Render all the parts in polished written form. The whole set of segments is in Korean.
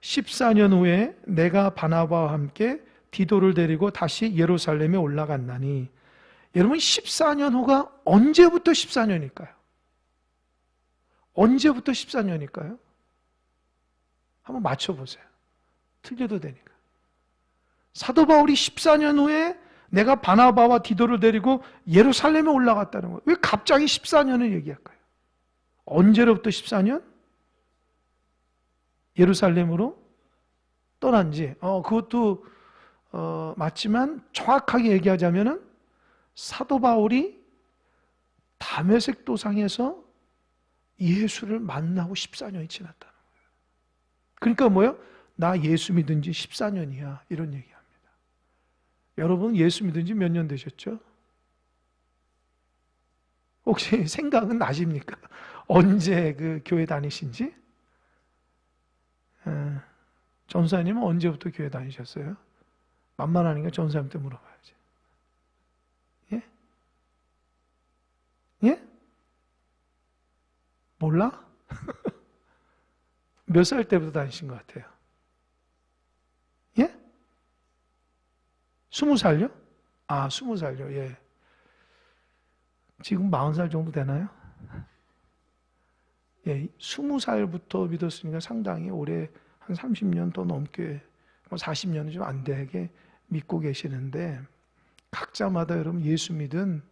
14년 후에 내가 바나바와 함께 디도를 데리고 다시 예루살렘에 올라갔나니. 여러분, 14년 후가 언제부터 14년일까요? 언제부터 14년일까요? 한번 맞춰보세요. 틀려도 되니까. 사도 바울이 14년 후에 내가 바나바와 디도를 데리고 예루살렘에 올라갔다는 거예요. 왜 갑자기 14년을 얘기할까요? 언제로부터 14년? 예루살렘으로 떠난 지. 그것도 맞지만 정확하게 얘기하자면은 사도 바울이 다메섹 도상에서 예수를 만나고 14년이 지났다는 거예요. 그러니까 뭐예요? 나 예수 믿은 지 14년이야. 이런 얘기합니다. 여러분 예수 믿은 지 몇 년 되셨죠? 혹시 생각은 나십니까? 언제 그 교회 다니신지? 전사님은 언제부터 교회 다니셨어요? 만만하니까 전사님한테 물어봐야지. 예? 예? 몰라? 몇 살 때부터 다니신 것 같아요? 예? 20살요? 20살요. 예. 지금 40살 정도 되나요? 예, 20살부터 믿었으니까 상당히 오래 한 30년 더 넘게 40년은 좀 안 되게 믿고 계시는데, 각자마다 여러분 예수 믿은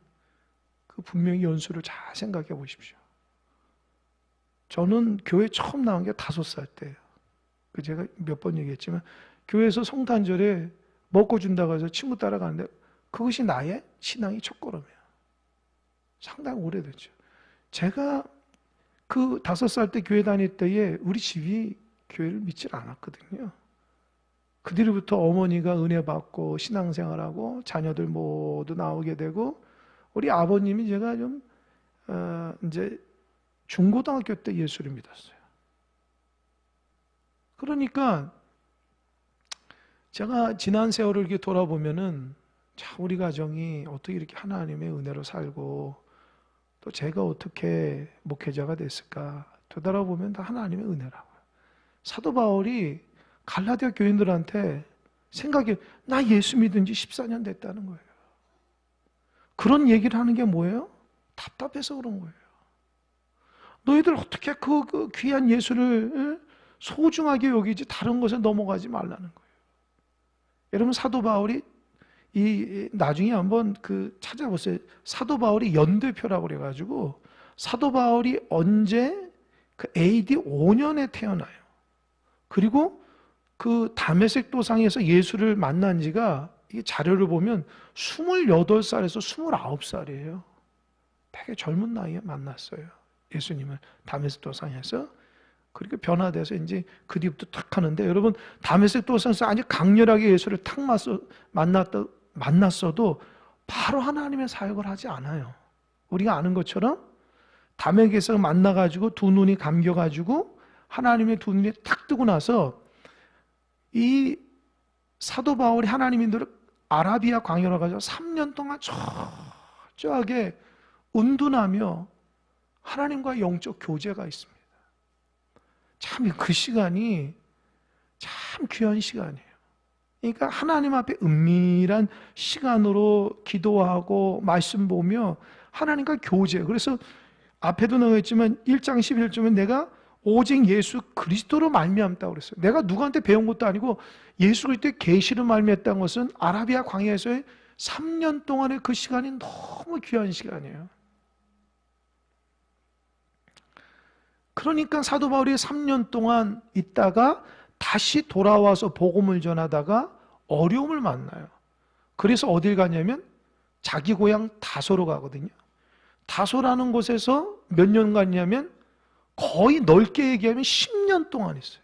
그 분명히 연수를 잘 생각해 보십시오. 저는 교회 처음 나온 게 5살 때예요. 제가 몇 번 얘기했지만 교회에서 성탄절에 먹고 준다고 해서 친구 따라가는데 그것이 나의 신앙의 첫걸음이에요. 상당히 오래됐죠. 제가 그 5살 때 교회 다닐 때에 우리 집이 교회를 믿질 않았거든요. 그 뒤로부터 어머니가 은혜 받고 신앙생활하고 자녀들 모두 나오게 되고, 우리 아버님이 제가 좀 이제 중고등학교 때 예수를 믿었어요. 그러니까 제가 지난 세월을 이렇게 돌아보면은 참 우리 가정이 어떻게 이렇게 하나님의 은혜로 살고 또 제가 어떻게 목회자가 됐을까 되돌아보면 다 하나님의 은혜라고요. 사도 바울이 갈라디아 교인들한테 생각해, 나 예수 믿은 지 14년 됐다는 거예요. 그런 얘기를 하는 게 뭐예요? 답답해서 그런 거예요. 너희들 어떻게 그 귀한 예수를 소중하게 여기지 다른 것에 넘어가지 말라는 거예요. 여러분 사도 바울이 나중에 한번 찾아보세요. 사도 바울이 연대표라고 그래가지고 사도 바울이 언제 AD 5년에 태어나요. 그리고 그 다메섹 도상에서 예수를 만난 지가 이 자료를 보면 28살에서 29살이에요. 되게 젊은 나이에 만났어요. 예수님을 다메섹 도상에서. 그리고 변화돼서 이제 그 뒤부터 탁 하는데, 여러분 다메섹 도상에서 아주 강렬하게 예수를 탁 만났어도 바로 하나님의 사역을 하지 않아요. 우리가 아는 것처럼 다메섹에서 만나가지고 두 눈이 감겨가지고 하나님의 두 눈이 탁 뜨고 나서 이 사도 바울이 하나님인들을 아라비아 광야로 가서 3년 동안 철저하게 은둔하며 하나님과 영적 교제가 있습니다. 참 그 시간이 참 귀한 시간이에요. 그러니까 하나님 앞에 은밀한 시간으로 기도하고 말씀 보며 하나님과 교제. 그래서 앞에도 나왔지만 1장 11절에 내가 오직 예수 그리스도로 말미암다고 그랬어요. 내가 누구한테 배운 것도 아니고 예수 그리스도의 계시로 말미암았다는 것은 아라비아 광야에서의 3년 동안의 그 시간이 너무 귀한 시간이에요. 그러니까 사도 바울이 3년 동안 있다가 다시 돌아와서 복음을 전하다가 어려움을 만나요. 그래서 어딜 가냐면 자기 고향 다소로 가거든요. 다소라는 곳에서 몇 년 갔냐면 거의 넓게 얘기하면 10년 동안 있어요.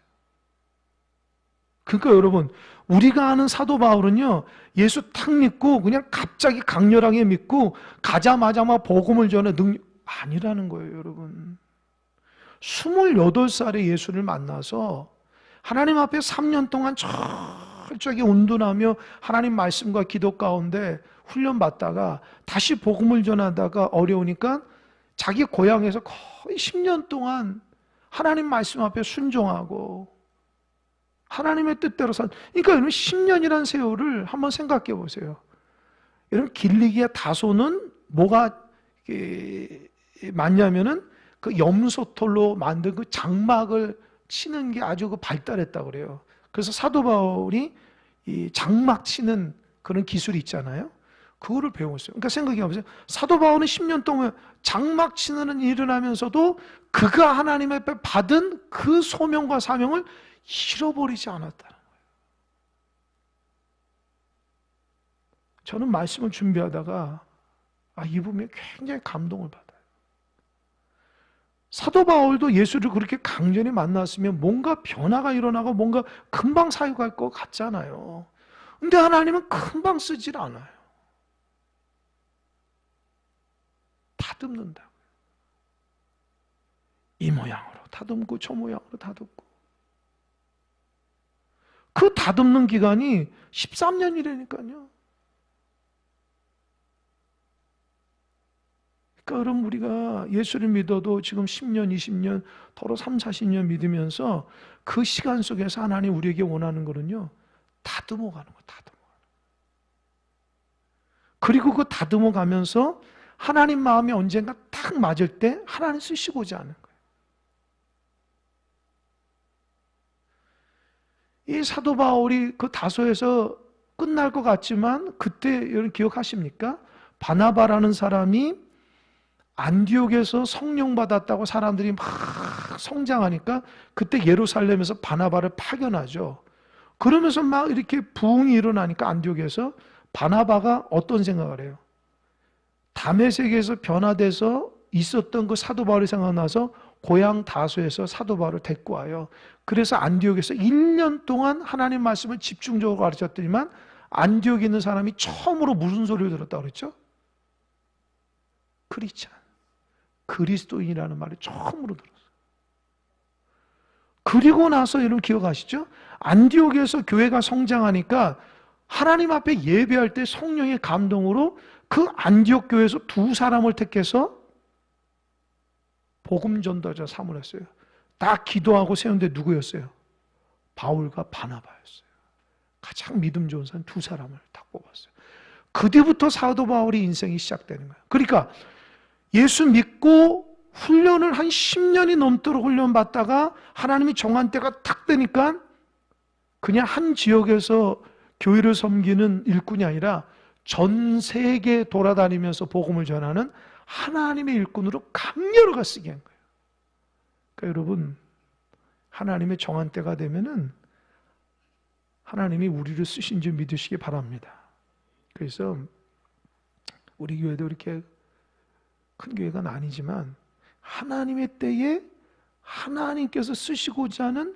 그러니까 여러분, 우리가 아는 사도 바울은요, 예수 탁 믿고 그냥 갑자기 강렬하게 믿고 가자마자 막 복음을 전해 능력 아니라는 거예요, 여러분. 28살에 예수를 만나서 하나님 앞에 3년 동안 철저하게 운둔하며 하나님 말씀과 기도 가운데 훈련받다가 다시 복음을 전하다가 어려우니까 자기 고향에서 거의 10년 동안 하나님 말씀 앞에 순종하고 하나님의 뜻대로 그러니까 여러분 10년이라는 세월을 한번 생각해 보세요. 여러분 길리기아 다소는 뭐가 많냐면은 그 염소털로 만든 그 장막을 치는 게 아주 그 발달했다고 그래요. 그래서 사도 바울이 이 장막 치는 그런 기술이 있잖아요. 그거를 배웠어요. 그러니까 생각해 보세요. 사도 바울은 10년 동안 장막 치는 일을 하면서도 그가 하나님의 앞에 받은 그 소명과 사명을 잃어버리지 않았다는 거예요. 저는 말씀을 준비하다가 이 부분에 굉장히 감동을 받아요. 사도 바울도 예수를 그렇게 강전히 만났으면 뭔가 변화가 일어나고 뭔가 금방 사역할 것 같잖아요. 근데 하나님은 금방 쓰질 않아요. 다듬는다고요. 이 모양으로 다듬고 저 모양으로 다듬고. 그 다듬는 기간이 13년이라니까요. 그러니까 여러분 우리가 예수를 믿어도 지금 10년, 20년, 더러 3, 40년 믿으면서 그 시간 속에서 하나님 우리에게 원하는 거는요. 다듬어 가는 거예요. 다듬어. 그리고 그 다듬어 가면서 하나님 마음이 언젠가 딱 맞을 때 하나님 쓰시고자 하는 거예요. 이 사도 바울이 그 다소에서 끝날 것 같지만 그때 여러분 기억하십니까? 바나바라는 사람이 안디옥에서 성령 받았다고 사람들이 막 성장하니까 그때 예루살렘에서 바나바를 파견하죠. 그러면서 막 이렇게 부흥이 일어나니까 안디옥에서 바나바가 어떤 생각을 해요? 다메섹에서 변화돼서 있었던 그 사도 바울이 생각나서 고향 다소에서 사도 바울을 데리고 와요. 그래서 안디옥에서 1년 동안 하나님 말씀을 집중적으로 가르쳤더니만 안디옥에 있는 사람이 처음으로 무슨 소리를 들었다고 그랬죠? 크리스찬, 그리스도인이라는 말을 처음으로 들었어요. 그리고 나서 여러분 기억하시죠? 안디옥에서 교회가 성장하니까 하나님 앞에 예배할 때 성령의 감동으로 그 안디옥 교회에서 2사람을 택해서 복음 전도자 삼으랬어요. 다 기도하고 세운데 누구였어요? 바울과 바나바였어요. 가장 믿음 좋은 사람 2사람을 딱 뽑았어요. 그 뒤부터 사도 바울의 인생이 시작되는 거예요. 그러니까 예수 믿고 훈련을 한 10년이 넘도록 훈련받다가 하나님이 정한 때가 탁 되니까 그냥 한 지역에서 교회를 섬기는 일꾼이 아니라 전 세계 돌아다니면서 복음을 전하는 하나님의 일꾼으로 강렬하게 쓰게 한 거예요. 그러니까 여러분 하나님의 정한 때가 되면은 하나님이 우리를 쓰신 줄 믿으시기 바랍니다. 그래서 우리 교회도 이렇게 큰 교회가 아니지만 하나님의 때에 하나님께서 쓰시고자 하는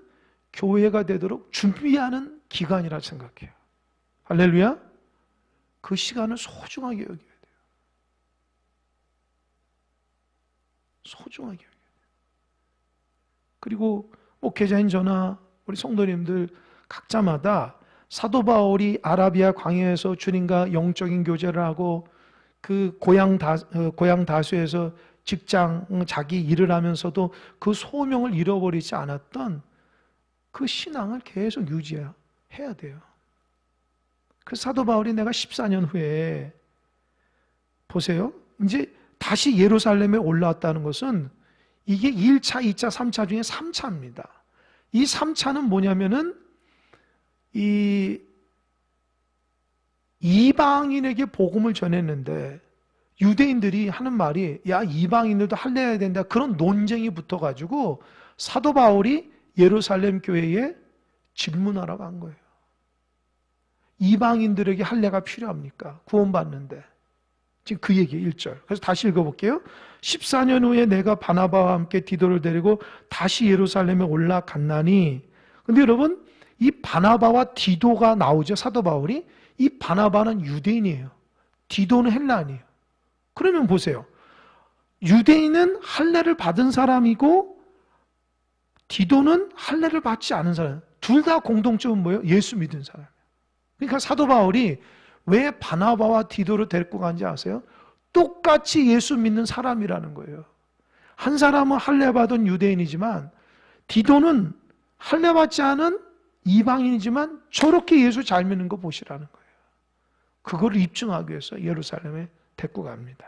교회가 되도록 준비하는 기간이라 생각해요. 할렐루야. 그 시간을 소중하게 여겨야 돼요. 소중하게 여겨야 돼요. 그리고 목회자인 저나 우리 성도님들 각자마다 사도 바울이 아라비아 광야에서 주님과 영적인 교제를 하고 그 고향 다수에서 직장 자기 일을 하면서도 그 소명을 잃어버리지 않았던 그 신앙을 계속 유지해야 돼요. 그 사도 바울이 내가 14년 후에 보세요. 이제 다시 예루살렘에 올라왔다는 것은 이게 1차, 2차, 3차 중에 3차입니다. 이 3차는 뭐냐면은 이 이방인에게 복음을 전했는데 유대인들이 하는 말이 야 이방인들도 할례해야 된다 그런 논쟁이 붙어가지고 사도 바울이 예루살렘 교회에 질문하러 간 거예요. 이방인들에게 할례가 필요합니까? 구원받는데. 지금 그 얘기 1절. 그래서 다시 읽어볼게요. 14년 후에 내가 바나바와 함께 디도를 데리고 다시 예루살렘에 올라갔나니. 근데 여러분 이 바나바와 디도가 나오죠. 사도 바울이. 이 바나바는 유대인이에요. 디도는 헬라인이에요. 그러면 보세요. 유대인은 할례를 받은 사람이고 디도는 할례를 받지 않은 사람. 둘 다 공통점은 뭐예요? 예수 믿은 사람이에요. 그러니까 사도 바울이 왜 바나바와 디도를 데리고 간지 아세요? 똑같이 예수 믿는 사람이라는 거예요. 한 사람은 할례 받은 유대인이지만 디도는 할례 받지 않은 이방인이지만 저렇게 예수 잘 믿는 거 보시라는 거예요. 그거를 입증하기 위해서 예루살렘에 데리고 갑니다.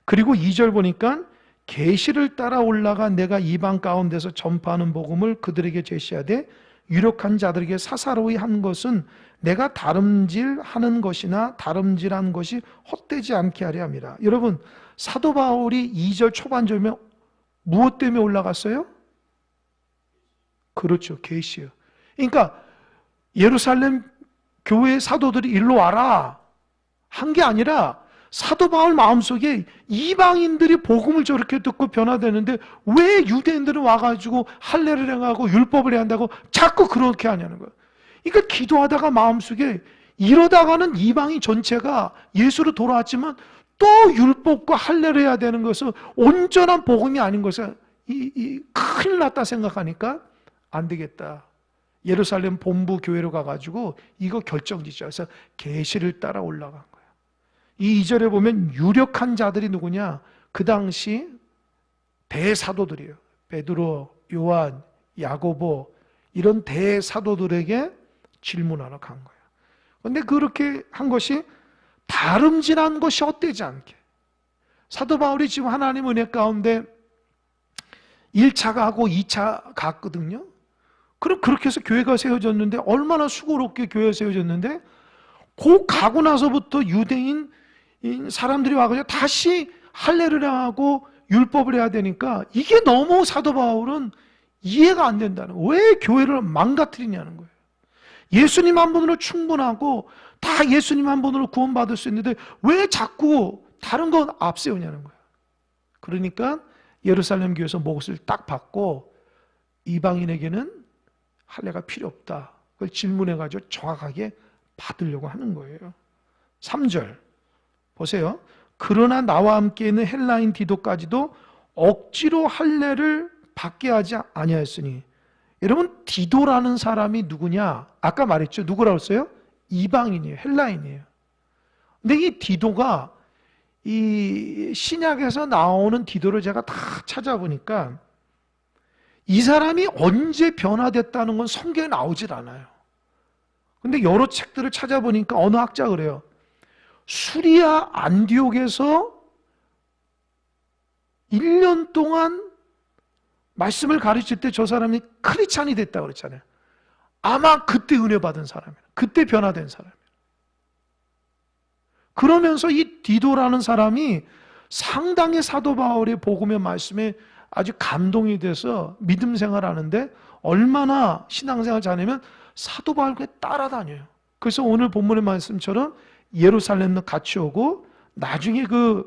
그리고 2절 보니까 계시를 따라 올라가 내가 이방 가운데서 전파하는 복음을 그들에게 제시하되 유력한 자들에게 사사로이 한 것은 내가 다름질하는 것이나 다름질한 것이 헛되지 않게 하려 함이라. 여러분, 사도 바울이 2절 초반절에 무엇 때문에 올라갔어요? 그렇죠, 계시요. 그러니까 예루살렘 교회 사도들이 일로 와라 한 게 아니라 사도 바울 마음속에 이방인들이 복음을 저렇게 듣고 변화되는데 왜 유대인들은 와가지고 할례를 행하고 율법을 해야 한다고 자꾸 그렇게 하냐는 거예요. 그러니까 기도하다가 마음속에 이러다가는 이방인 전체가 예수로 돌아왔지만 또 율법과 할례를 해야 되는 것은 온전한 복음이 아닌 것을 큰일 났다 생각하니까 안 되겠다. 예루살렘 본부 교회로 가가지고 이거 결정짓자. 그래서 계시를 따라 올라간 거예요. 이 2절에 보면 유력한 자들이 누구냐? 그 당시 대사도들이에요. 베드로, 요한, 야고보 이런 대사도들에게 질문하러 간 거예요. 그런데 그렇게 한 것이 다름질한 것이 헛되지 않게. 사도 바울이 지금 하나님 은혜 가운데 1차 가고 2차 갔거든요. 그럼 그렇게 해서 교회가 세워졌는데 얼마나 수고롭게 교회가 세워졌는데 그 가고 나서부터 유대인 사람들이 와가지고 다시 할례를 하고 율법을 해야 되니까 이게 너무 사도 바울은 이해가 안 된다는 거예요. 왜 교회를 망가뜨리냐는 거예요. 예수님 한 분으로 충분하고 다 예수님 한 분으로 구원받을 수 있는데 왜 자꾸 다른 건 앞세우냐는 거예요. 그러니까 예루살렘 교회에서 몫을 딱 받고 이방인에게는 할례가 필요 없다. 그걸 질문해가지고 정확하게 받으려고 하는 거예요. 3절 보세요. 그러나 나와 함께 있는 헬라인 디도까지도 억지로 할례를 받게 하지 아니하였으니. 여러분, 디도라는 사람이 누구냐? 아까 말했죠. 누구라고 했어요? 이방인이에요. 헬라인이에요. 근데 이 디도가 이 신약에서 나오는 디도를 제가 다 찾아보니까 이 사람이 언제 변화됐다는 건 성경에 나오질 않아요. 근데 여러 책들을 찾아보니까 어느 학자가 그래요. 수리아 안디옥에서 1년 동안 말씀을 가르칠 때 저 사람이 크리스찬이 됐다고 그랬잖아요. 아마 그때 은혜 받은 사람이에요. 그때 변화된 사람이에요. 그러면서 이 디도라는 사람이 상당히 사도 바울의 복음의 말씀에 아주 감동이 돼서 믿음 생활하는데 얼마나 신앙생활 잘하냐면 사도 바울과 따라다녀요. 그래서 오늘 본문의 말씀처럼 예루살렘도 같이 오고 나중에 그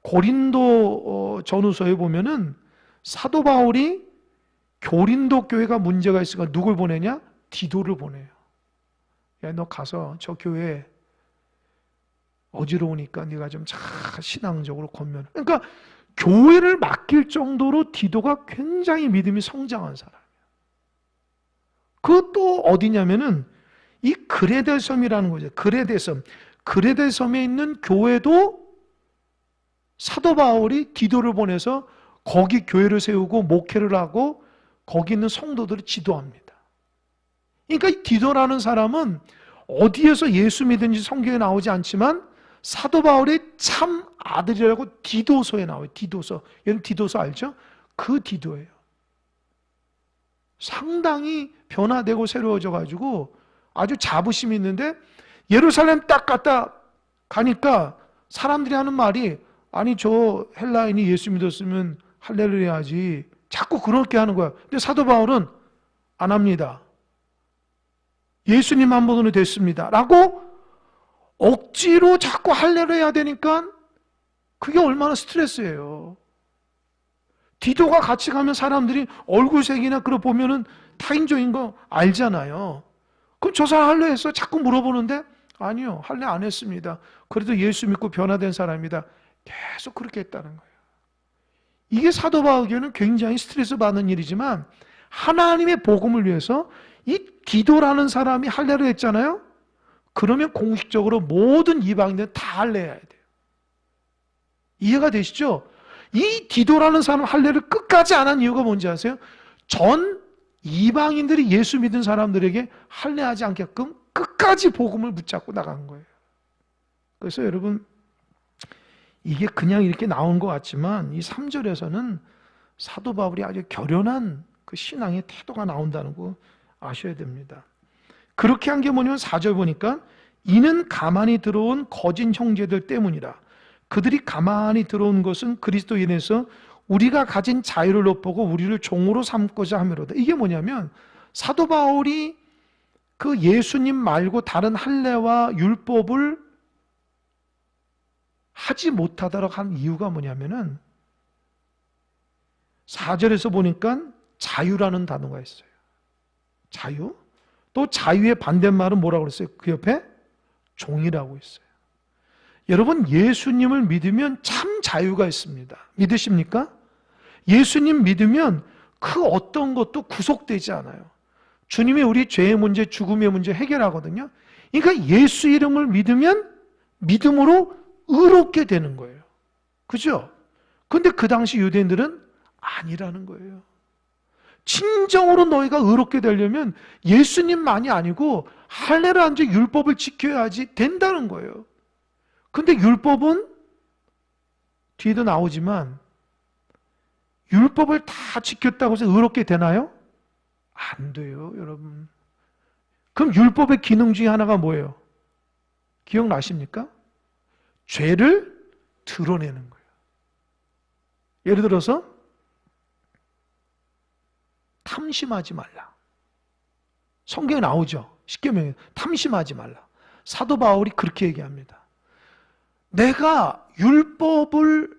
고린도 전후서에 보면은 사도 바울이 고린도 교회가 문제가 있으니까 누굴 보내냐? 디도를 보내요. 야, 너 가서 저 교회 어지러우니까 네가 좀 잘 신앙적으로 권면. 그러니까 교회를 맡길 정도로 디도가 굉장히 믿음이 성장한 사람이에요. 그것도 어디냐면은 이 그레데 섬이라는 거죠. 그레데 섬. 그레데 섬에 있는 교회도 사도 바울이 디도를 보내서 거기 교회를 세우고 목회를 하고 거기 있는 성도들을 지도합니다. 그러니까 이 디도라는 사람은 어디에서 예수 믿은지 성경에 나오지 않지만 사도 바울의 참 아들이라고 디도서에 나와요. 디도서. 여러분 디도서 알죠? 그 디도예요. 상당히 변화되고 새로워져 가지고 아주 자부심이 있는데 예루살렘 딱 갔다 가니까 사람들이 하는 말이 아니 저 헬라인이 예수 믿었으면 할례를 해야지. 자꾸 그렇게 하는 거야. 근데 사도 바울은 안 합니다. 예수님 한 분으로 됐습니다. 라고 억지로 자꾸 할례를 해야 되니까 그게 얼마나 스트레스예요. 디도가 같이 가면 사람들이 얼굴색이나 그거 보면은 타인적인 거 알잖아요. 그럼 저 사람 할례 했어? 자꾸 물어보는데 아니요, 할례 안 했습니다. 그래도 예수 믿고 변화된 사람이다. 계속 그렇게 했다는 거예요. 이게 사도 바울에게는 굉장히 스트레스 받는 일이지만 하나님의 복음을 위해서 이 디도라는 사람이 할례를 했잖아요. 그러면 공식적으로 모든 이방인들은 다 할례해야 돼요. 이해가 되시죠? 이 디도라는 사람 할례를 끝까지 안 한 이유가 뭔지 아세요? 전 이방인들이 예수 믿은 사람들에게 할례하지 않게끔 끝까지 복음을 붙잡고 나간 거예요. 그래서 여러분, 이게 그냥 이렇게 나온 것 같지만 이 3절에서는 사도 바울이 아주 결연한 그 신앙의 태도가 나온다는 거 아셔야 됩니다. 그렇게 한 게 뭐냐면 4절 보니까 이는 가만히 들어온 거짓 형제들 때문이라. 그들이 가만히 들어온 것은 그리스도 인해서 우리가 가진 자유를 엿보고 우리를 종으로 삼고자 함이로다. 이게 뭐냐면 사도 바울이 그 예수님 말고 다른 할례와 율법을 하지 못하도록 한 이유가 뭐냐면은 4절에서 보니까 자유라는 단어가 있어요. 자유. 또 자유의 반대말은 뭐라고 그랬어요? 그 옆에 종이라고 있어요. 여러분, 예수님을 믿으면 참 자유가 있습니다. 믿으십니까? 예수님 믿으면 그 어떤 것도 구속되지 않아요. 주님이 우리 죄의 문제, 죽음의 문제 해결하거든요. 그러니까 예수 이름을 믿으면 믿음으로 의롭게 되는 거예요. 그죠? 근데 그 당시 유대인들은 아니라는 거예요. 진정으로 너희가 의롭게 되려면 예수님만이 아니고 할례라는 율법을 지켜야지 된다는 거예요. 근데 율법은 뒤에도 나오지만 율법을 다 지켰다고 해서 의롭게 되나요? 안 돼요, 여러분. 그럼 율법의 기능 중에 하나가 뭐예요? 기억나십니까? 죄를 드러내는 거예요. 예를 들어서 탐심하지 말라. 성경에 나오죠. 십계명에 탐심하지 말라. 사도 바울이 그렇게 얘기합니다. 내가 율법을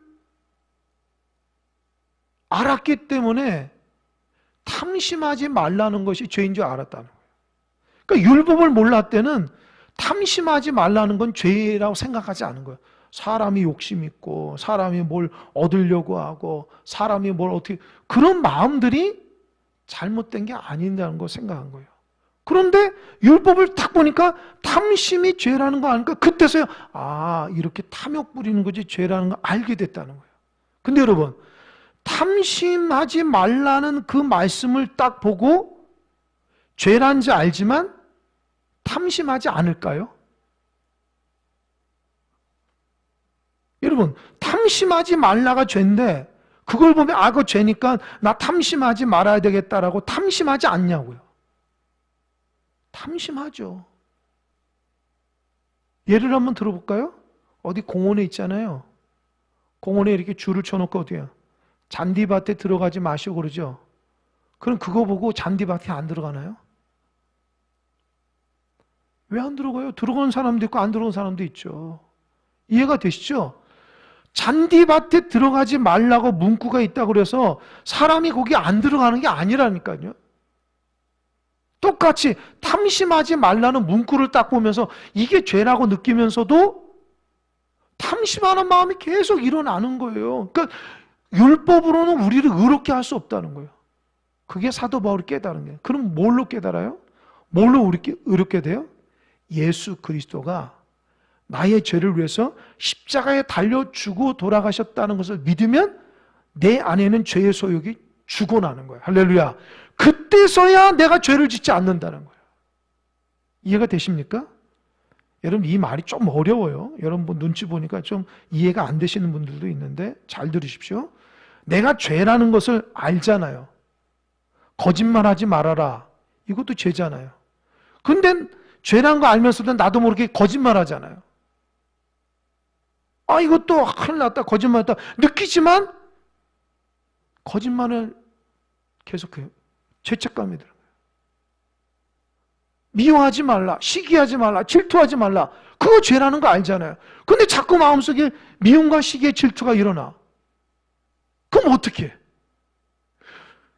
알았기 때문에 탐심하지 말라는 것이 죄인 줄 알았다는 거예요. 그러니까 율법을 몰랐을 때는 탐심하지 말라는 건 죄라고 생각하지 않은 거예요. 사람이 욕심 있고 사람이 뭘 얻으려고 하고 사람이 뭘 어떻게 그런 마음들이 잘못된 게 아닌다는 걸 생각한 거예요. 그런데 율법을 딱 보니까 탐심이 죄라는 거 아니까 그때서야 이렇게 탐욕 부리는 것이 죄라는 걸 알게 됐다는 거예요. 근데 여러분, 탐심하지 말라는 그 말씀을 딱 보고 죄란지 알지만 탐심하지 않을까요? 여러분, 탐심하지 말라가 죄인데 그걸 보면 그거 죄니까 나 탐심하지 말아야 되겠다라고 탐심하지 않냐고요. 탐심하죠. 예를 한번 들어볼까요? 어디 공원에 있잖아요. 공원에 이렇게 줄을 쳐놓고 어디야? 잔디밭에 들어가지 마시고 그러죠. 그럼 그거 보고 잔디밭에 안 들어가나요? 왜 안 들어가요? 들어가는 사람도 있고 안 들어가는 사람도 있죠. 이해가 되시죠? 잔디밭에 들어가지 말라고 문구가 있다고 그래서 사람이 거기 안 들어가는 게 아니라니까요. 똑같이 탐심하지 말라는 문구를 딱 보면서 이게 죄라고 느끼면서도 탐심하는 마음이 계속 일어나는 거예요. 그러니까 율법으로는 우리를 의롭게 할 수 없다는 거예요. 그게 사도 바울이 깨달은 거예요. 그럼 뭘로 깨달아요? 뭘로 의롭게 돼요? 예수 그리스도가 나의 죄를 위해서 십자가에 달려 죽어 돌아가셨다는 것을 믿으면 내 안에는 죄의 소욕이 죽어나는 거예요. 할렐루야. 그때서야 내가 죄를 짓지 않는다는 거예요. 이해가 되십니까? 여러분, 이 말이 좀 어려워요. 여러분 눈치 보니까 좀 이해가 안 되시는 분들도 있는데 잘 들으십시오. 내가 죄라는 것을 알잖아요. 거짓말하지 말아라. 이것도 죄잖아요. 근데 죄라는 거 알면서도 나도 모르게 거짓말하잖아요. 이것도 큰일 났다, 거짓말했다 느끼지만 거짓말을 계속해요. 죄책감이 들어요. 미워하지 말라, 시기하지 말라, 질투하지 말라. 그거 죄라는 거 알잖아요. 근데 자꾸 마음속에 미움과 시기의 질투가 일어나. 그럼 어떻게 해?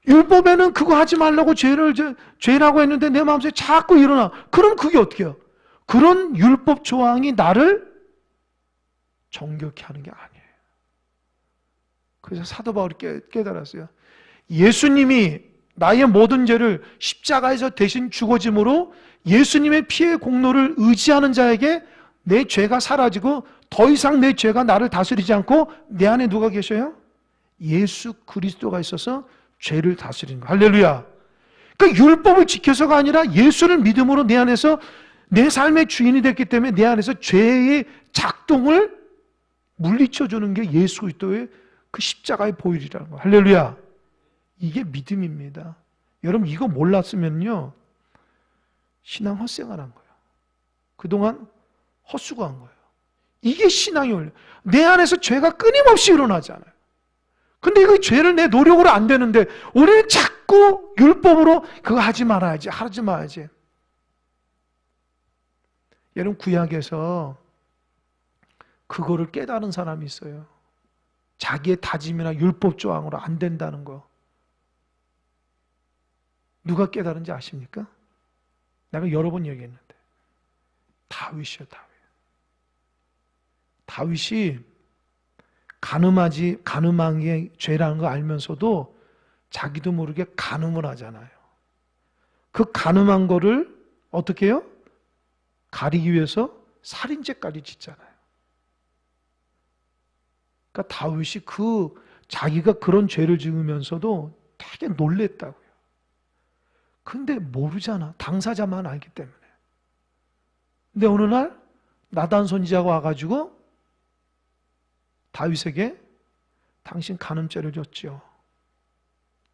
율법에는 그거 하지 말라고 죄라고 했는데 내 마음속에 자꾸 일어나. 그럼 그게 어떻게 해요? 그런 율법 조항이 나를 정결케 하는 게 아니에요. 그래서 사도 바울이 깨달았어요. 예수님이 나의 모든 죄를 십자가에서 대신 죽어짐으로 예수님의 피의 공로를 의지하는 자에게 내 죄가 사라지고 더 이상 내 죄가 나를 다스리지 않고 내 안에 누가 계셔요? 예수 그리스도가 있어서 죄를 다스리는 거. 할렐루야. 그 율법을 지켜서가 아니라 예수를 믿음으로 내 안에서 내 삶의 주인이 됐기 때문에 내 안에서 죄의 작동을 물리쳐주는 게 예수 그리스도의 그 십자가의 보혈이라는 거예요. 할렐루야. 이게 믿음입니다. 여러분 이거 몰랐으면요 신앙 헛생활한 거예요. 그동안 헛수고한 거예요. 이게 신앙이 원래 내 안에서 죄가 끊임없이 일어나잖아요. 근데 그 죄를 내 노력으로 안 되는데 우리는 자꾸 율법으로 그거 하지 말아야지 하지 말아야지. 여러분 구약에서 그거를 깨달은 사람이 있어요. 자기의 다짐이나 율법 조항으로 안 된다는 거. 누가 깨달은지 아십니까? 내가 여러 번 얘기했는데 다윗이요. 다윗이 간음한 게 죄라는 거 알면서도 자기도 모르게 간음을 하잖아요. 그 간음한 거를 어떻게 해요? 가리기 위해서 살인죄까지 짓잖아요. 그러니까 다윗이 자기가 그런 죄를 지으면서도 되게 놀랬다고요. 근데 모르잖아. 당사자만 알기 때문에. 근데 어느 날 나단 선지자가 와가지고 다윗에게 당신 간음죄를 졌죠.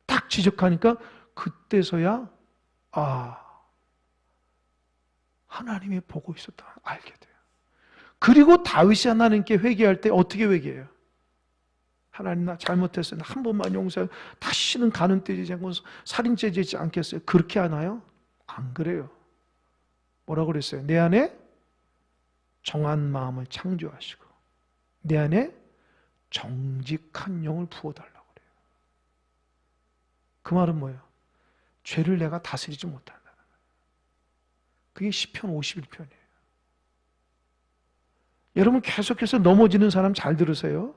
딱 지적하니까 그때서야 하나님이 보고 있었다 알게 돼요. 그리고 다윗이 하나님께 회개할 때 어떻게 회개해요? 하나님 나 잘못했어요. 한 번만 용서해요. 다시는 간음죄 지지 않고 살인죄 지지 않겠어요. 그렇게 하나요? 안 그래요. 뭐라고 그랬어요? 내 안에 정한 마음을 창조하시고 내 안에 정직한 영을 부어달라고 그래요. 그 말은 뭐예요? 죄를 내가 다스리지 못한다는 거예요. 그게 시편 51편이에요. 여러분 계속해서 넘어지는 사람 잘 들으세요.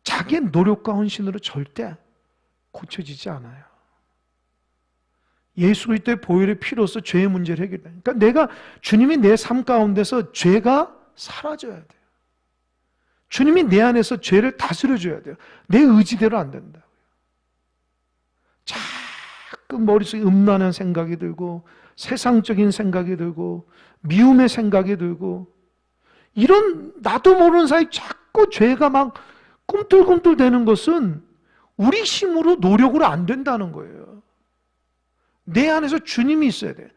자기의 노력과 헌신으로 절대 고쳐지지 않아요. 예수 그리스도의 보혈의 피로서 죄의 문제를 해결해요. 그러니까 주님이 내 삶 가운데서 죄가 사라져야 돼요. 주님이 내 안에서 죄를 다스려줘야 돼요. 내 의지대로 안 된다고요. 자꾸 머릿속에 음란한 생각이 들고 세상적인 생각이 들고 미움의 생각이 들고 이런 나도 모르는 사이 자꾸 죄가 막 꿈틀꿈틀 되는 것은 우리 힘으로 노력으로 안 된다는 거예요. 내 안에서 주님이 있어야 돼.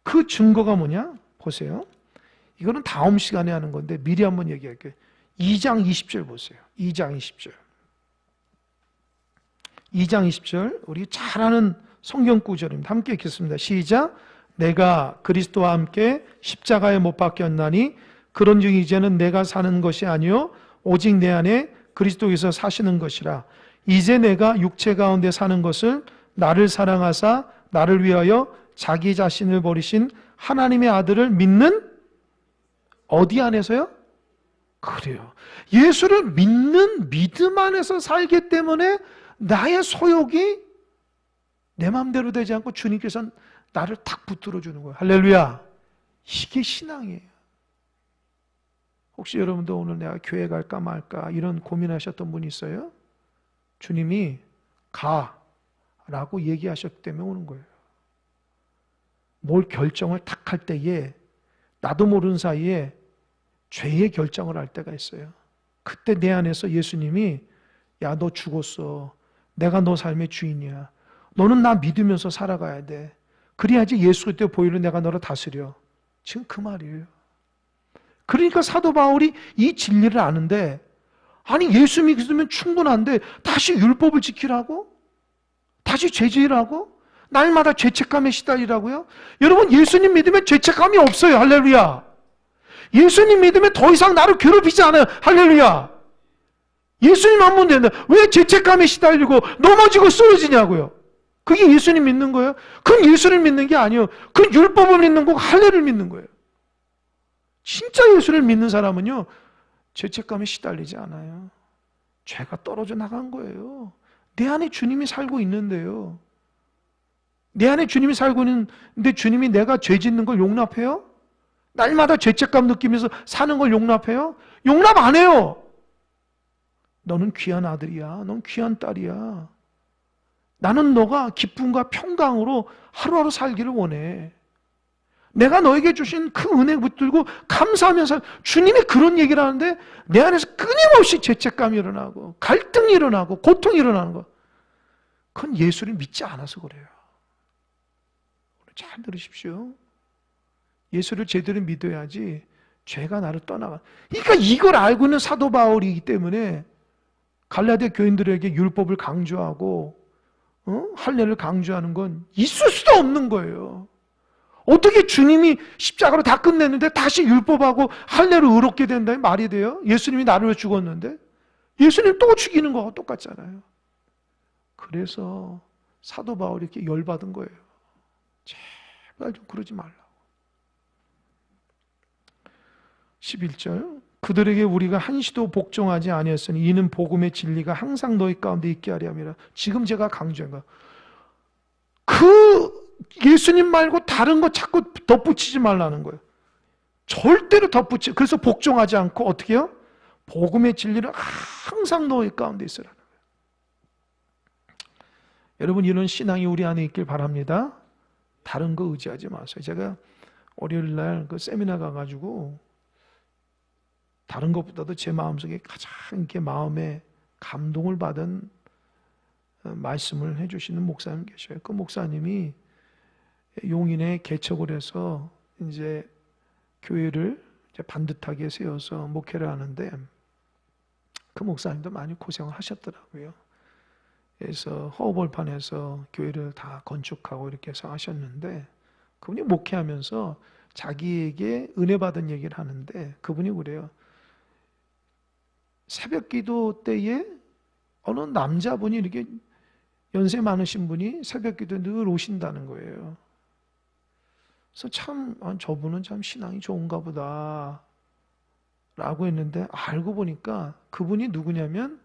그 증거가 뭐냐? 보세요. 이거는 다음 시간에 하는 건데 미리 한번 얘기할게요. 2장 20절 보세요. 2장 20절. 2장 20절 우리 잘 아는 성경 구절입니다. 함께 읽겠습니다. 시작. 내가 그리스도와 함께 십자가에 못 박혔나니 그런즉 이제는 내가 사는 것이 아니요 오직 내 안에 그리스도께서 사시는 것이라. 이제 내가 육체 가운데 사는 것을 나를 사랑하사 나를 위하여 자기 자신을 버리신 하나님의 아들을 믿는 어디 안에서요? 그래요. 예수를 믿는 믿음 안에서 살기 때문에 나의 소욕이 내 마음대로 되지 않고 주님께서 나를 탁 붙들어 주는 거예요. 할렐루야. 이게 신앙이에요. 혹시 여러분도 오늘 내가 교회 갈까 말까 이런 고민하셨던 분이 있어요? 주님이 가라고 얘기하셨기 때문에 오는 거예요. 뭘 결정을 탁 할 때에 나도 모르는 사이에 죄의 결정을 할 때가 있어요. 그때 내 안에서 예수님이 야, 너 죽었어. 내가 너 삶의 주인이야. 너는 나 믿으면서 살아가야 돼. 그래야지 예수 그리스도의 보혈로 내가 너를 다스려. 지금 그 말이에요. 그러니까 사도 바울이 이 진리를 아는데 아니 예수 믿으면 충분한데 다시 율법을 지키라고? 다시 죄지으라고? 날마다 죄책감에 시달리라고요? 여러분 예수님 믿으면 죄책감이 없어요. 할렐루야. 예수님 믿으면 더 이상 나를 괴롭히지 않아요. 할렐루야. 예수님 안 보면 된다. 왜 죄책감에 시달리고 넘어지고 쓰러지냐고요. 그게 예수님 믿는 거예요? 그건 예수를 믿는 게 아니에요. 그건 율법을 믿는 거고 할례를 믿는 거예요. 진짜 예수를 믿는 사람은요 죄책감에 시달리지 않아요. 죄가 떨어져 나간 거예요. 내 안에 주님이 살고 있는데요. 내 안에 주님이 살고 있는데 주님이 내가 죄 짓는 걸 용납해요? 날마다 죄책감 느끼면서 사는 걸 용납해요? 용납 안 해요. 너는 귀한 아들이야. 넌 귀한 딸이야. 나는 너가 기쁨과 평강으로 하루하루 살기를 원해. 내가 너에게 주신 그 은혜 붙들고 감사하면서 주님이 그런 얘기를 하는데 내 안에서 끊임없이 죄책감이 일어나고 갈등이 일어나고 고통이 일어나는 거. 그건 예수를 믿지 않아서 그래요. 잘 들으십시오. 예수를 제대로 믿어야지 죄가 나를 떠나가. 그러니까 이걸 알고 있는 사도 바울이기 때문에 갈라디아 교인들에게 율법을 강조하고 할례를 강조하는 건 있을 수도 없는 거예요. 어떻게 주님이 십자가로 다 끝냈는데 다시 율법하고 할례로 의롭게 된다는 말이 돼요? 예수님이 나를 왜 죽었는데? 예수님 또 죽이는 거하고 똑같잖아요. 그래서 사도 바울이 이렇게 열받은 거예요. 제발 좀 그러지 말라고. 11절 그들에게 우리가 한시도 복종하지 아니했으니 이는 복음의 진리가 항상 너희 가운데 있게 하려 함이라. 지금 제가 강조한 거. 그 예수님 말고 다른 거 자꾸 덧붙이지 말라는 거예요. 절대로 덧붙이. 그래서 복종하지 않고 어떻게 해요? 복음의 진리를 항상 너희 가운데 있으라는 거예요. 여러분 이런 신앙이 우리 안에 있길 바랍니다. 다른 거 의지하지 마세요. 제가 월요일 날 그 세미나 가가지고 다른 것보다도 제 마음속에 가장 이렇게 마음에 감동을 받은 말씀을 해주시는 목사님 계셔요. 그 목사님이 용인에 개척을 해서 이제 교회를 이제 반듯하게 세워서 목회를 하는데 그 목사님도 많이 고생을 하셨더라고요. 그래서 허허벌판에서 교회를 다 건축하고 이렇게 해서 하셨는데 그분이 목회하면서 자기에게 은혜 받은 얘기를 하는데 그분이 그래요. 새벽 기도 때에 어느 남자분이 이렇게 연세 많으신 분이 새벽 기도에 늘 오신다는 거예요. 그래서 참 저분은 참 신앙이 좋은가 보다 라고 했는데 알고 보니까 그분이 누구냐면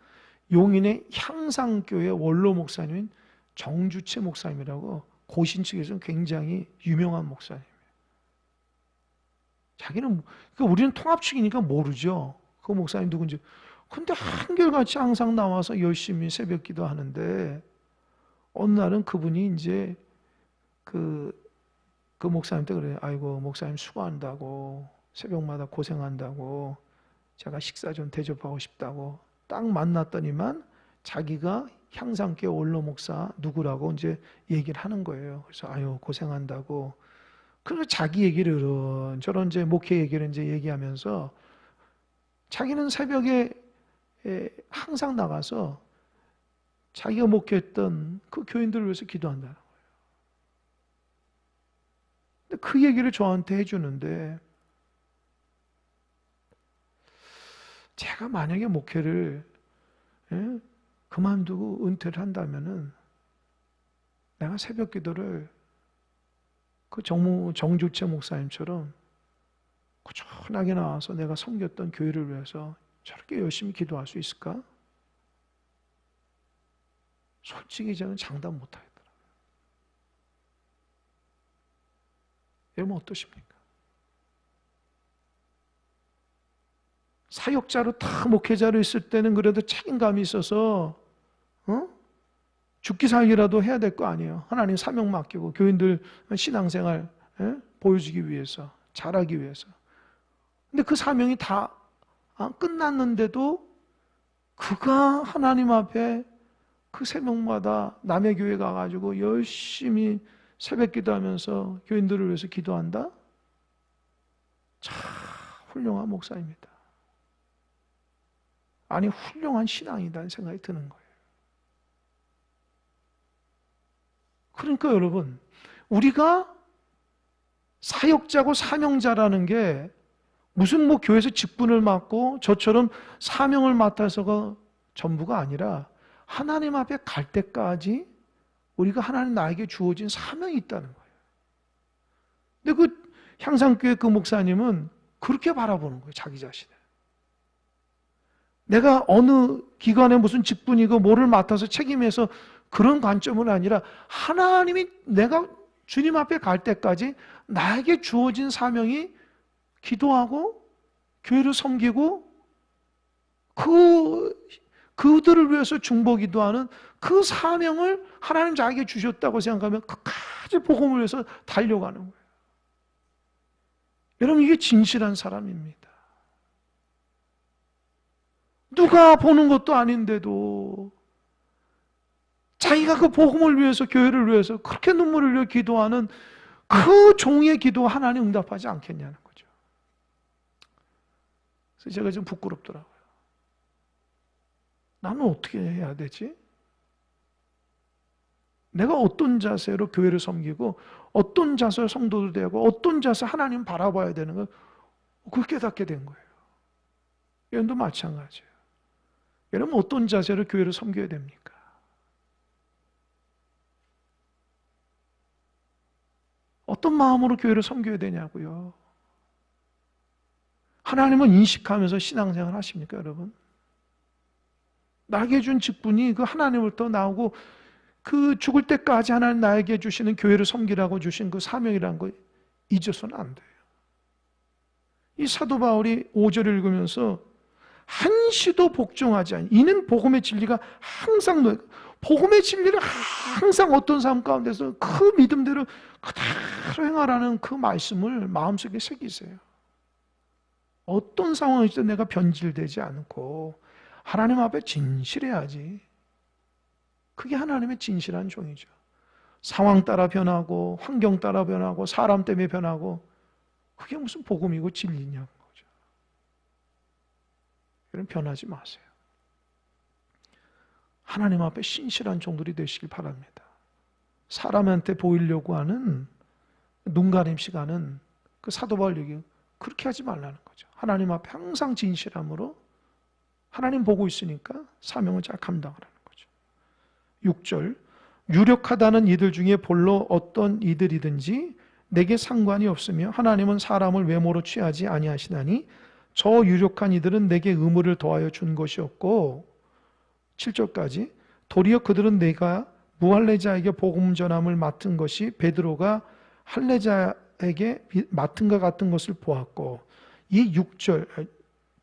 용인의 향상교회 원로 목사님인 정주채 목사님이라고 고신 측에서는 굉장히 유명한 목사님이에요. 자기는 그러니까 우리는 통합 측이니까 모르죠. 그 목사님 누군지. 근데 한결같이 항상 나와서 열심히 새벽 기도하는데 어느 날은 그분이 이제 그 목사님한테 그래요. 아이고 목사님 수고한다고 새벽마다 고생한다고 제가 식사 좀 대접하고 싶다고 딱 만났더니만 자기가 향상교회 원로 목사 누구라고 이제 얘기를 하는 거예요. 그래서 아유 고생한다고. 그래서 자기 얘기를 저런 이제 목회 얘기를 이제 얘기하면서 자기는 새벽에 항상 나가서 자기가 목회했던 그 교인들을 위해서 기도한다는 거예요. 근데 그 얘기를 저한테 해주는데 제가 만약에 목회를 그만두고 은퇴를 한다면은 내가 새벽 기도를 그 정주채 목사님처럼 꾸준하게 나와서 내가 섬겼던 교회를 위해서 저렇게 열심히 기도할 수 있을까? 솔직히 저는 장담 못하겠더라고요. 여러분 어떠십니까? 사역자로 다 목회자로 있을 때는 그래도 책임감이 있어서 죽기 살기라도 해야 될 거 아니에요. 하나님 사명 맡기고 교인들 신앙생활 보여주기 위해서 잘하기 위해서. 근데 그 사명이 다 끝났는데도 그가 하나님 앞에 그 새벽마다 남의 교회 가가지고 열심히 새벽 기도하면서 교인들을 위해서 기도한다? 참 훌륭한 목사입니다. 아니 훌륭한 신앙이라는 생각이 드는 거예요. 그러니까 여러분 우리가 사역자고 사명자라는 게 무슨 뭐 교회에서 직분을 맡고 저처럼 사명을 맡아서가 전부가 아니라 하나님 앞에 갈 때까지 우리가 하나님 나에게 주어진 사명이 있다는 거예요. 근데 그 향상교회 그 목사님은 그렇게 바라보는 거예요. 자기 자신을. 내가 어느 기관에 무슨 직분이고 뭐를 맡아서 책임해서 그런 관점은 아니라 하나님이 내가 주님 앞에 갈 때까지 나에게 주어진 사명이 기도하고 교회를 섬기고 그 그들을 위해서 중보기도하는 그 사명을 하나님 자기에게 주셨다고 생각하면 끝까지 복음을 위해서 달려가는 거예요. 여러분, 이게 진실한 사람입니다. 누가 보는 것도 아닌데도 자기가 그 복음을 위해서, 교회를 위해서 그렇게 눈물을 흘려 기도하는 그 종의 기도 하나님 응답하지 않겠냐는 거죠. 그래서 제가 좀 부끄럽더라고요. 나는 어떻게 해야 되지? 내가 어떤 자세로 교회를 섬기고 어떤 자세로 성도도 되고 어떤 자세 하나님 바라봐야 되는 걸 그걸 깨닫게 된 거예요. 여러분도 마찬가지예요. 여러분 어떤 자세로 교회를 섬겨야 됩니까? 어떤 마음으로 교회를 섬겨야 되냐고요. 하나님을 인식하면서 신앙생활 하십니까, 여러분? 나에게 준 직분이 그 하나님으로부터 나오고 그 죽을 때까지 하나님 나에게 주시는 교회를 섬기라고 주신 그 사명이라는 거 잊어서는 안 돼요. 이 사도 바울이 5절을 읽으면서 한시도 복종하지 않니. 이는 복음의 진리가 항상 복음의 진리를 항상 어떤 삶 가운데서 그 믿음대로 그대로 행하라는 그 말씀을 마음속에 새기세요. 어떤 상황에서도 내가 변질되지 않고 하나님 앞에 진실해야지. 그게 하나님의 진실한 종이죠. 상황 따라 변하고 환경 따라 변하고 사람 때문에 변하고 그게 무슨 복음이고 진리냐는 거죠. 여러분 변하지 마세요. 하나님 앞에 신실한 종들이 되시길 바랍니다. 사람한테 보이려고 하는 눈가림씩 하는 그 사도 바울 얘기 그렇게 하지 말라는 거죠. 하나님 앞에 항상 진실함으로 하나님 보고 있으니까 사명을 잘 감당하라는 거죠. 6절 유력하다는 이들 중에 본로 어떤 이들이든지 내게 상관이 없으며 하나님은 사람을 외모로 취하지 아니하시나니 저 유력한 이들은 내게 의무를 더하여 준 것이 없고 7절까지 도리어 그들은 내가 무할례자에게 복음 전함을 맡은 것이 베드로가 할례자에게 맡은 것 같은 것을 보았고 이 6절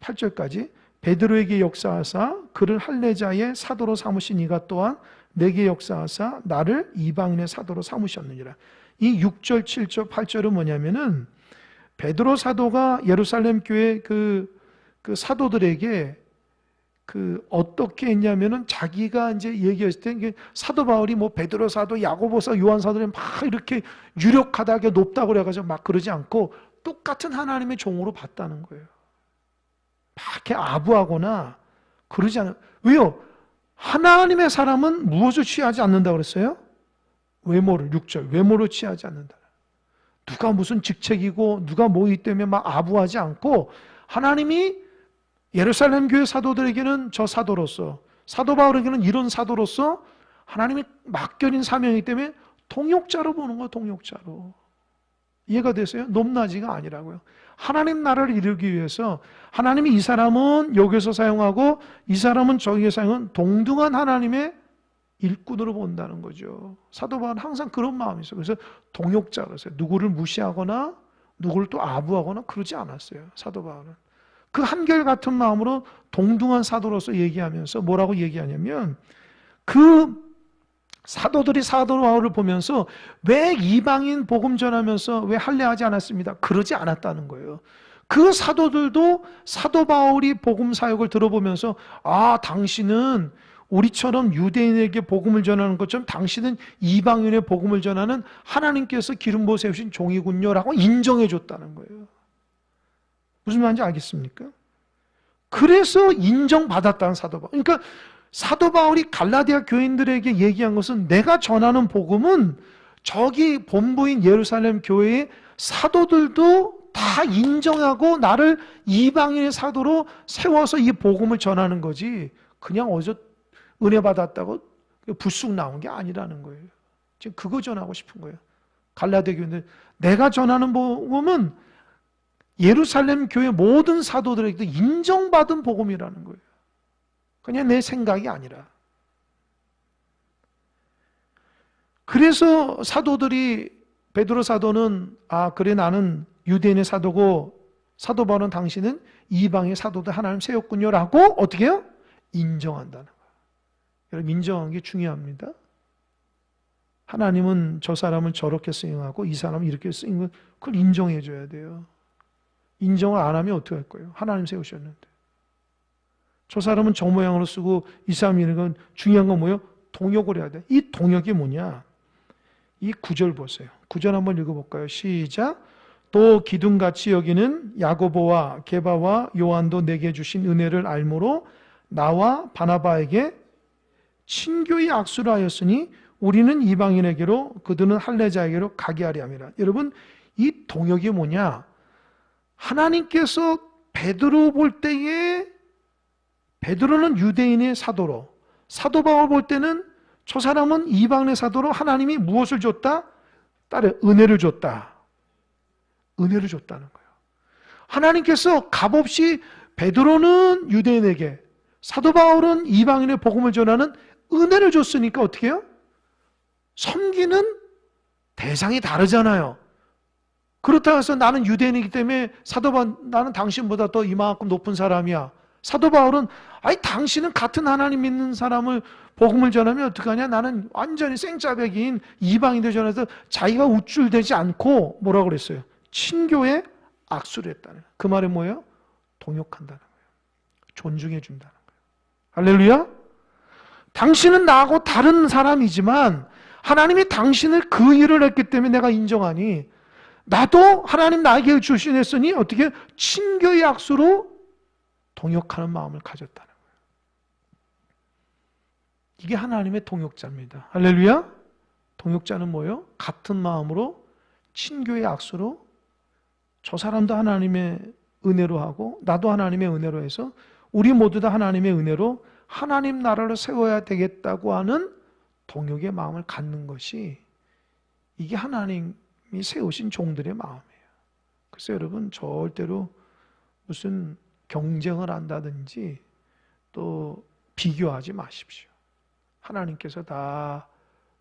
8절까지 베드로에게 역사하사 그를 할례자의 사도로 삼으신 이가 또한 내게 역사하사 나를 이방인의 사도로 삼으셨느니라. 이 6절, 7절, 8절은 뭐냐면은 베드로 사도가 예루살렘 교회 그 사도들에게 어떻게 했냐면은 자기가 이제 얘기했을 때 사도 바울이 뭐 베드로 사도, 야고보 사도, 요한 사도를 막 이렇게 유력하다게 높다고 그래가지고 막 그러지 않고 똑같은 하나님의 종으로 봤다는 거예요. 막 이렇게 아부하거나 그러지 않아요. 왜요? 하나님의 사람은 무엇을 취하지 않는다고 그랬어요? 외모를, 6절 외모를 취하지 않는다. 누가 무슨 직책이고 누가 뭐이기 때문에 막 아부하지 않고 하나님이 예루살렘 교회 사도들에게는 저 사도로서 사도 바울에게는 이런 사도로서 하나님이 맡겨진 사명이기 때문에 동역자로 보는 거예요. 동역자로. 이해가 되세요? 높낮이가 아니라고요. 하나님 나라를 이루기 위해서 하나님이 이 사람은 여기서 사용하고 이 사람은 저기에 사용은 동등한 하나님의 일꾼으로 본다는 거죠. 사도 바울은 항상 그런 마음이 있어요. 그래서 동역자 그랬어요. 누구를 무시하거나 누구를 또 아부하거나 그러지 않았어요. 사도 바울은. 그 한결같은 마음으로 동등한 사도로서 얘기하면서 뭐라고 얘기하냐면 그 사도들이 사도 바울을 보면서 왜 이방인 복음 전하면서 왜 할례하지 않았습니다. 그러지 않았다는 거예요. 그 사도들도 사도 바울이 복음 사역을 들어보면서 아 당신은 우리처럼 유대인에게 복음을 전하는 것처럼 당신은 이방인의 복음을 전하는 하나님께서 기름 부어 세우신 종이군요 라고 인정해 줬다는 거예요. 무슨 말인지 알겠습니까? 그래서 인정받았다는 사도 바울. 그러니까 사도 바울이 갈라디아 교인들에게 얘기한 것은 내가 전하는 복음은 저기 본부인 예루살렘 교회의 사도들도 다 인정하고 나를 이방인의 사도로 세워서 이 복음을 전하는 거지 그냥 어디서 은혜 받았다고 불쑥 나온 게 아니라는 거예요. 지금 그거 전하고 싶은 거예요. 갈라디아 교인들 내가 전하는 복음은 예루살렘 교회 모든 사도들에게도 인정받은 복음이라는 거예요. 그냥 내 생각이 아니라. 그래서 사도들이 베드로 사도는 아 그래 나는 유대인의 사도고 사도 바울은 당신은 이방의 사도들 하나님 세웠군요 라고 어떻게 해요? 인정한다는 거예요. 여러분, 인정하는 게 중요합니다. 하나님은 저 사람을 저렇게 쓰임하고 이 사람은 이렇게 쓰인 건 그걸 인정해 줘야 돼요. 인정을 안 하면 어떻게 할 거예요? 하나님 세우셨는데. 저 사람은 저 모양으로 쓰고 이 사람이 이런 건 중요한 건 뭐예요? 동역을 해야 돼. 이 동역이 뭐냐? 이 9절 보세요. 9절 한번 읽어볼까요? 시작. 또 기둥같이 여기는 야고보와 게바와 요한도 내게 주신 은혜를 알므로 나와 바나바에게 친교의 악수를 하였으니 우리는 이방인에게로 그들은 할례자에게로 가게 하리 함이라. 여러분, 이 동역이 뭐냐? 하나님께서 베드로 볼 때에 베드로는 유대인의 사도로, 사도 바울 볼 때는 저 사람은 이방인의 사도로 하나님이 무엇을 줬다? 딸의 은혜를 줬다. 은혜를 줬다는 거예요. 하나님께서 값없이 베드로는 유대인에게, 사도 바울은 이방인의 복음을 전하는 은혜를 줬으니까 어떻게 해요? 섬기는 대상이 다르잖아요. 그렇다고 해서 나는 유대인이기 때문에 사도 바울, 나는 당신보다 더 이만큼 높은 사람이야. 사도 바울은 아니 당신은 같은 하나님 믿는 사람을 복음을 전하면 어떡하냐? 나는 완전히 생짜배기인 이방인들 전해서 자기가 우쭐대지 않고 뭐라고 그랬어요? 친교에 악수를 했다는 거예요. 그 말은 뭐예요? 동역한다는 거예요. 존중해 준다는 거예요. 할렐루야? 당신은 나하고 다른 사람이지만 하나님이 당신을 그 일을 했기 때문에 내가 인정하니 나도 하나님 나에게 주신했으니 어떻게 친교의 악수로 동역하는 마음을 가졌다는 거예요. 이게 하나님의 동역자입니다. 할렐루야? 동역자는 뭐예요? 같은 마음으로 친교의 악수로 저 사람도 하나님의 은혜로 하고 나도 하나님의 은혜로 해서 우리 모두 다 하나님의 은혜로 하나님 나라를 세워야 되겠다고 하는 동역의 마음을 갖는 것이 이게 하나님이 세우신 종들의 마음이에요. 그래서 여러분 절대로 무슨 경쟁을 한다든지 또 비교하지 마십시오. 하나님께서 다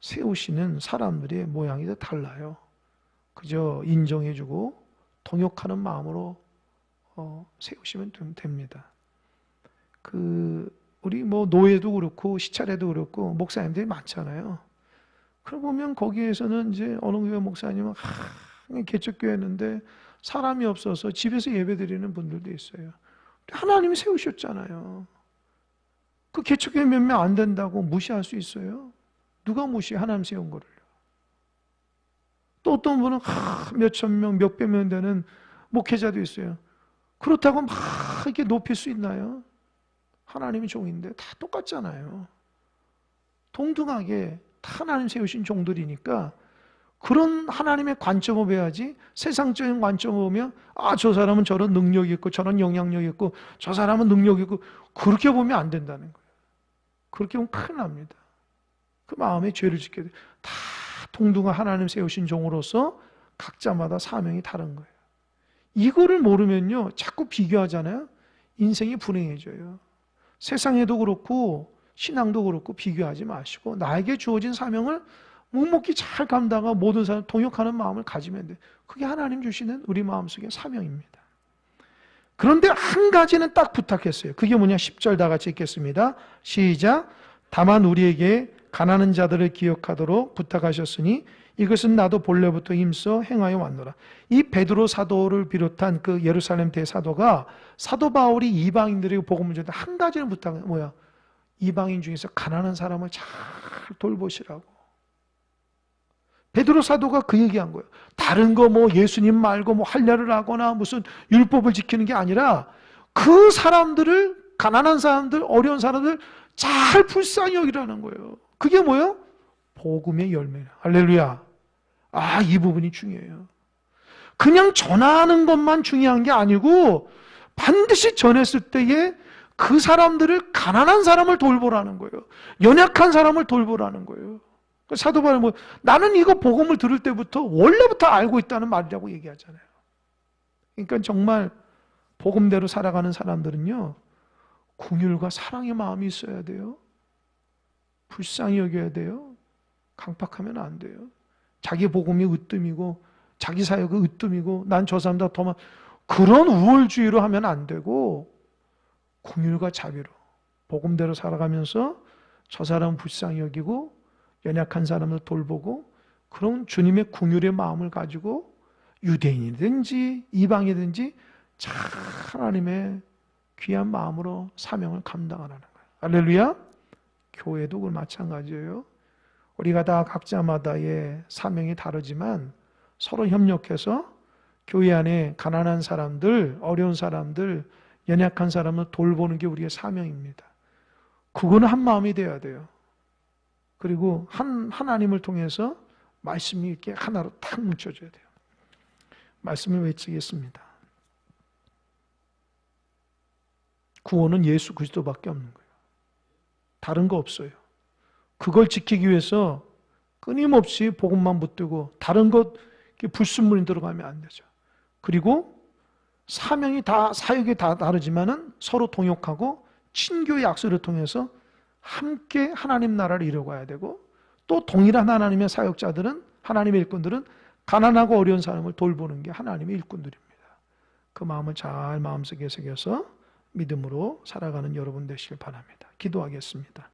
세우시는 사람들의 모양이 다 달라요. 그저 인정해주고 동역하는 마음으로 세우시면 됩니다. 우리 노예도 그렇고 시찰에도 그렇고 목사님들이 많잖아요. 그러고 보면 거기에서는 이제 어느 교회 목사님은 개척교회였는데 사람이 없어서 집에서 예배드리는 분들도 있어요. 하나님이 세우셨잖아요. 그 개척교회 몇 명 안 된다고 무시할 수 있어요? 누가 무시해? 하나님 세운 거를요. 또 어떤 분은 몇천 명, 몇백 명 되는 목회자도 있어요. 그렇다고 막 이렇게 높일 수 있나요? 하나님이 종인데 다 똑같잖아요. 동등하게 다 하나님 세우신 종들이니까 그런 하나님의 관점을 봐야지 세상적인 관점을 보면 저 사람은 저런 능력이 있고 저런 영향력이 있고 저 사람은 능력이 있고 그렇게 보면 안 된다는 거예요. 그렇게 보면 큰일 납니다. 그 마음에 죄를 짓게 돼요. 다 동등한 하나님 세우신 종으로서 각자마다 사명이 다른 거예요. 이거를 모르면요 자꾸 비교하잖아요. 인생이 불행해져요. 세상에도 그렇고 신앙도 그렇고 비교하지 마시고 나에게 주어진 사명을 묵묵히 잘 감당하고 모든 사람 동역하는 마음을 가지면 돼요. 그게 하나님 주시는 우리 마음속의 사명입니다. 그런데 한 가지는 딱 부탁했어요. 그게 뭐냐? 10절 다 같이 읽겠습니다. 시작. 다만 우리에게 가난한 자들을 기억하도록 부탁하셨으니 이것은 나도 본래부터 힘써 행하여 왔노라. 이 베드로 사도를 비롯한 그 예루살렘 대사도가 사도 바울이 이방인들에게 복음을 전할 때 한 가지는 부탁은 뭐야? 이방인 중에서 가난한 사람을 잘 돌보시라고. 베드로 사도가 그 얘기한 거예요. 다른 거 예수님 말고 할례를 하거나 무슨 율법을 지키는 게 아니라 그 사람들을 가난한 사람들, 어려운 사람들 잘 불쌍히 여기라는 거예요. 그게 뭐예요? 복음의 열매예요. 할렐루야. 이 부분이 중요해요. 그냥 전하는 것만 중요한 게 아니고 반드시 전했을 때에 그 사람들을 가난한 사람을 돌보라는 거예요. 연약한 사람을 돌보라는 거예요. 사도 바울은 나는 이거 복음을 들을 때부터 원래부터 알고 있다는 말이라고 얘기하잖아요. 그러니까 정말 복음대로 살아가는 사람들은요 긍휼과 사랑의 마음이 있어야 돼요. 불쌍히 여겨야 돼요. 강팍하면 안 돼요. 자기 복음이 으뜸이고 자기 사역이 으뜸이고 난 저 사람보다 더 그런 우월주의로 하면 안 되고 긍휼과 자비로 복음대로 살아가면서 저 사람 불쌍히 여기고 연약한 사람을 돌보고 그런 주님의 긍휼의 마음을 가지고 유대인이든지 이방이든지 참 하나님의 귀한 마음으로 사명을 감당하라는 거예요. 할렐루야. 교회도 그 마찬가지예요. 우리가 다 각자마다의 사명이 다르지만 서로 협력해서 교회 안에 가난한 사람들, 어려운 사람들, 연약한 사람을 돌보는 게 우리의 사명입니다. 그거는 한 마음이 돼야 돼요. 그리고 하나님을 통해서 말씀이 이렇게 하나로 탁 뭉쳐져야 돼요. 말씀을 외치겠습니다. 구원은 예수 그리스도밖에 없는 거예요. 다른 거 없어요. 그걸 지키기 위해서 끊임없이 복음만 붙들고 다른 것 불순물이 들어가면 안 되죠. 그리고 사명이 다 사역이 다 다르지만은 서로 동역하고 친교의 약속을 통해서 함께 하나님 나라를 이루어가야 되고 또 동일한 하나님의 사역자들은 하나님의 일꾼들은 가난하고 어려운 사람을 돌보는 게 하나님의 일꾼들입니다. 그 마음을 잘 마음속에 새겨서 믿음으로 살아가는 여러분 되시길 바랍니다. 기도하겠습니다.